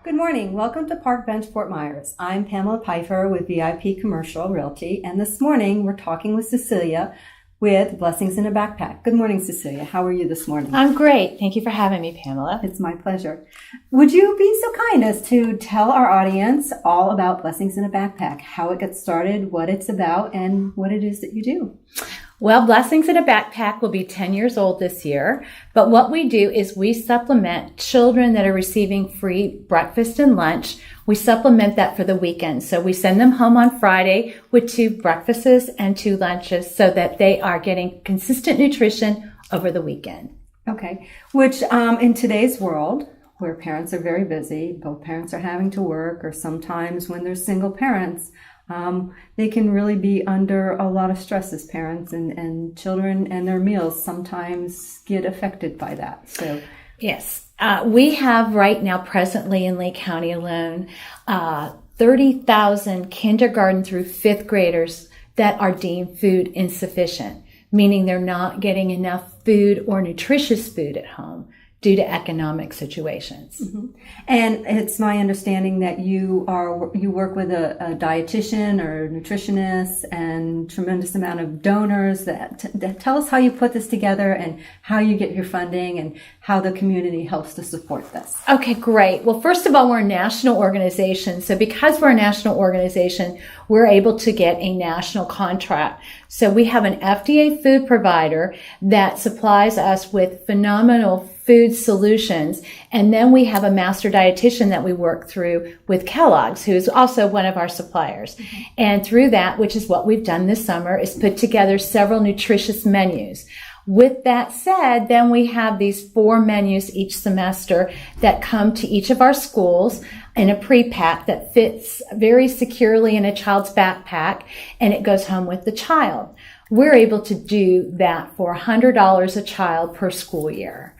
Good morning. Welcome to Parkbench Fort Myers. I'm Pamela Pipher with VIP Commercial Realty, and this morning we're talking with Cecilia with Blessings in a Backpack. Good morning, Cecilia. How are you this morning? I'm great. Thank you for having me, Pamela. It's my pleasure. Would you be so kind as to tell our audience all about Blessings in a Backpack, how it gets started, what it's about, and what it is that you do? Well, Blessings in a Backpack will be 10 years old this year, but what we do is we supplement children that are receiving free breakfast and lunch. We supplement that for the weekend. So we send them home on Friday with 2 breakfasts and 2 lunches so that they are getting consistent nutrition over the weekend. Okay, which in today's world, where parents are very busy, both parents are having to work, or sometimes when they're single parents, they can really be under a lot of stress as parents, and children and their meals sometimes get affected by that. So, yes, we have right now presently in Lee County alone 30,000 kindergarten through 5th graders that are deemed food insufficient, meaning they're not getting enough food or nutritious food at home due to economic situations. Mm-hmm. And it's my understanding that you work with a dietitian or nutritionist and tremendous amount of donors that tell us how you put this together and how you get your funding and how the community helps to support this. Okay, great. Well, first of all, we're a national organization. So because we're a national organization, we're able to get a national contract. So we have an FDA food provider that supplies us with phenomenal food solutions. And then we have a master dietitian that we work through with Kellogg's, who is also one of our suppliers. Mm-hmm. And through that, which is what we've done this summer, is put together several nutritious menus. With that said, then we have these 4 menus each semester that come to each of our schools in a pre-pack that fits very securely in a child's backpack, and it goes home with the child. We're able to do that for $100 a child per school year.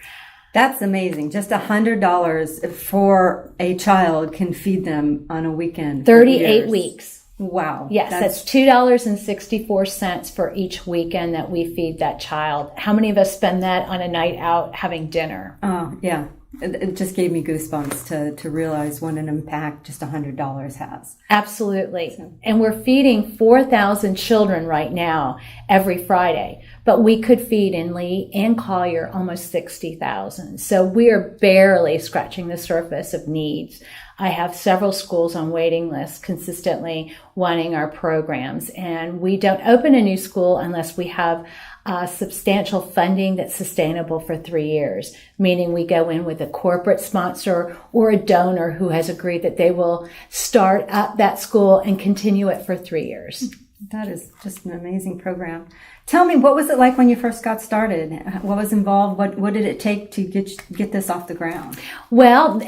That's amazing. Just $100 for a child can feed them on a weekend. 38 weeks. Wow. Yes, that's $2.64 for each weekend that we feed that child. How many of us spend that on a night out having dinner? Oh, yeah. It just gave me goosebumps to realize what an impact just $100 has. Absolutely. So. And we're feeding 4,000 children right now every Friday, but we could feed in Lee and Collier almost 60,000. So we are barely scratching the surface of needs. I have several schools on waiting lists consistently wanting our programs, and we don't open a new school unless we have substantial funding that's sustainable for 3 years, meaning we go in with a corporate sponsor or a donor who has agreed that they will start up that school and continue it for 3 years. That is just an amazing program. Tell me, what was it like when you first got started? What was involved? What did it take to get this off the ground? Well,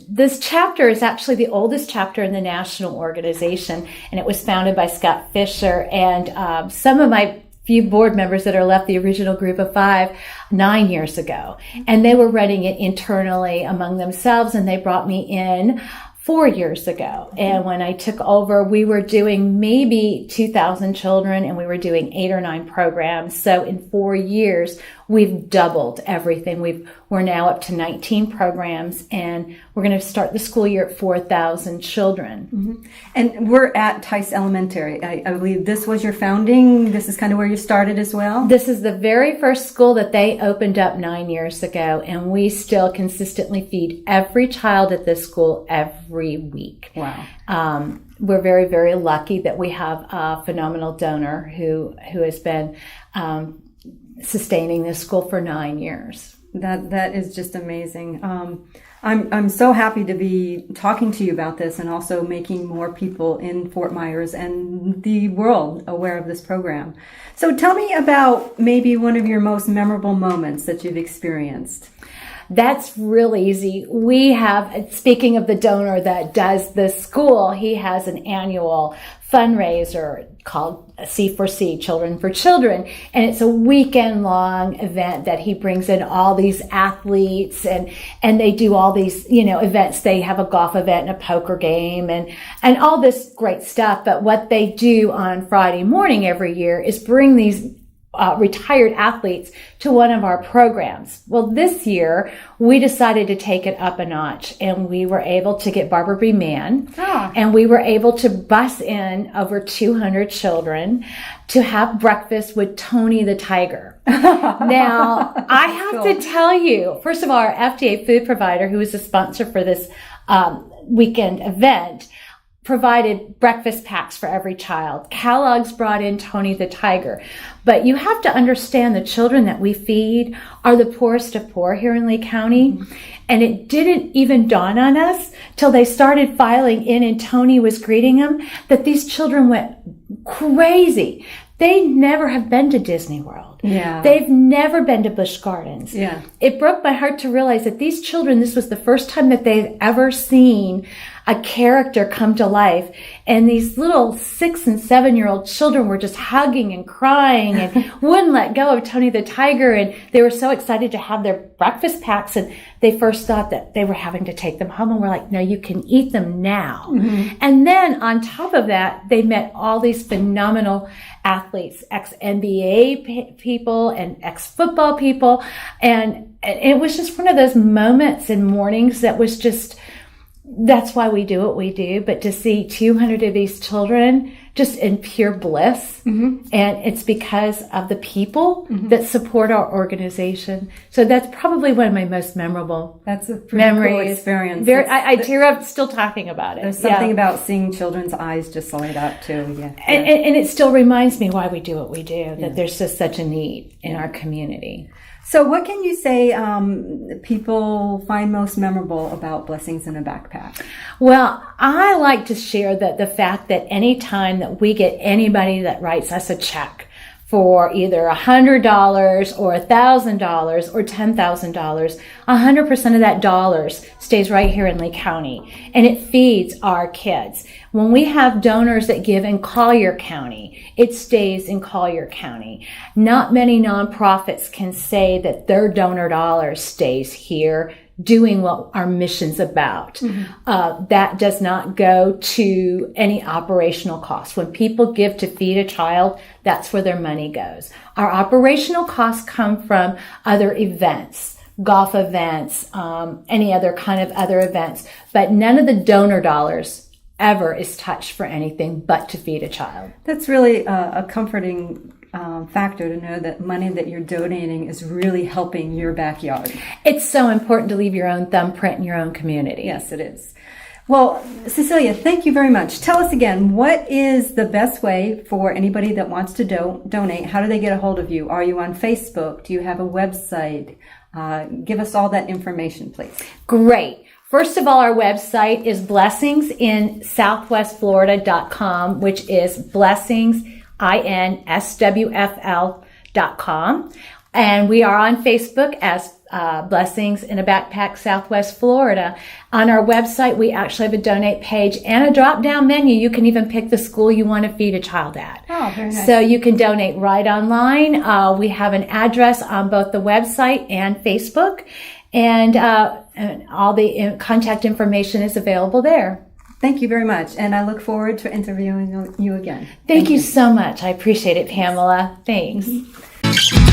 this chapter is actually the oldest chapter in the national organization, and it was founded by Scott Fisher and some of my few board members that are left, the original group of 5, 9 years ago. And they were running it internally among themselves, and they brought me in 4 years ago. And when I took over, we were doing maybe 2,000 children, and we were doing 8 or 9 programs. So in 4 years, we've doubled everything. We're now up to 19 programs, and we're going to start the school year at 4,000 children. Mm-hmm. And we're at Tice Elementary. I believe this was your founding. This is kind of where you started as well? This is the very first school that they opened up 9 years ago, and we still consistently feed every child at this school every week. Wow. We're very, very lucky that we have a phenomenal donor who has been sustaining this school for 9 years. That is just amazing. I'm so happy to be talking to you about this and also making more people in Fort Myers and the world aware of this program. So tell me about maybe one of your most memorable moments that you've experienced. That's real easy. We have, speaking of the donor that does the school, he has an annual fundraiser called C4C, Children for Children. And it's a weekend-long event that he brings in all these athletes and they do all these, events. They have a golf event and a poker game and all this great stuff. But what they do on Friday morning every year is bring these retired athletes to one of our programs. Well, this year we decided to take it up a notch, and we were able to get Barbara B. Mann, and we were able to bus in over 200 children to have breakfast with Tony the Tiger. Now, I have to tell you, first of all, our FDA food provider, who is the sponsor for this weekend event, provided breakfast packs for every child. Kellogg's brought in Tony the Tiger. But you have to understand the children that we feed are the poorest of poor here in Lee County. And it didn't even dawn on us till they started filing in and Tony was greeting them that these children went crazy. They never have been to Disney World. Yeah. They've never been to Busch Gardens. Yeah. It broke my heart to realize that these children, this was the first time that they've ever seen a character come to life. And these little 6 and 7-year-old children were just hugging and crying and wouldn't let go of Tony the Tiger. And they were so excited to have their breakfast packs. And they first thought that they were having to take them home. And we're like, no, you can eat them now. Mm-hmm. And then on top of that, they met all these phenomenal athletes, ex-NBA people and ex-football people. And it was just one of those moments and mornings that was just, that's why we do what we do. But to see 200 of these children just in pure bliss, mm-hmm. and it's because of the people mm-hmm. that support our organization. So that's probably one of my most memorable That's a pretty memories. Cool experience. I tear up still talking about it. There's something about seeing children's eyes just light up too. Yeah. And it still reminds me why we do what we do, that there's just such a need in our community. So what can you say people find most memorable about Blessings in a Backpack? Well, I like to share that the fact that any time that we get anybody that writes us a check for either $100 or $1,000 or $10,000, 100% of that dollars stays right here in Lee County, and it feeds our kids. When we have donors that give in Collier County, it stays in Collier County. Not many nonprofits can say that their donor dollars stays here doing what our mission's about. Mm-hmm. That does not go to any operational costs. When people give to feed a child, that's where their money goes. Our operational costs come from other events, golf events, any other kind of other events, but none of the donor dollars ever is touched for anything but to feed a child. That's really a comforting factor to know that money that you're donating is really helping your backyard. It's so important to leave your own thumbprint in your own community. Yes, it is. Well, Cecilia, thank you very much. Tell us again, what is the best way for anybody that wants to donate? How do they get a hold of you? Are you on Facebook? Do you have a website? Give us all that information, please. Great. First of all, our website is blessingsinsouthwestflorida.com, which is blessingsinswfl.com. And we are on Facebook as Blessings in a Backpack Southwest Florida. On our website, we actually have a donate page and a drop-down menu. You can even pick the school you want to feed a child at. Oh, very nice. So you can donate right online. We have an address on both the website and Facebook. And all the contact information is available there. Thank you very much. And I look forward to interviewing you again. Thank you so much. I appreciate it, Pamela. Thanks. Mm-hmm.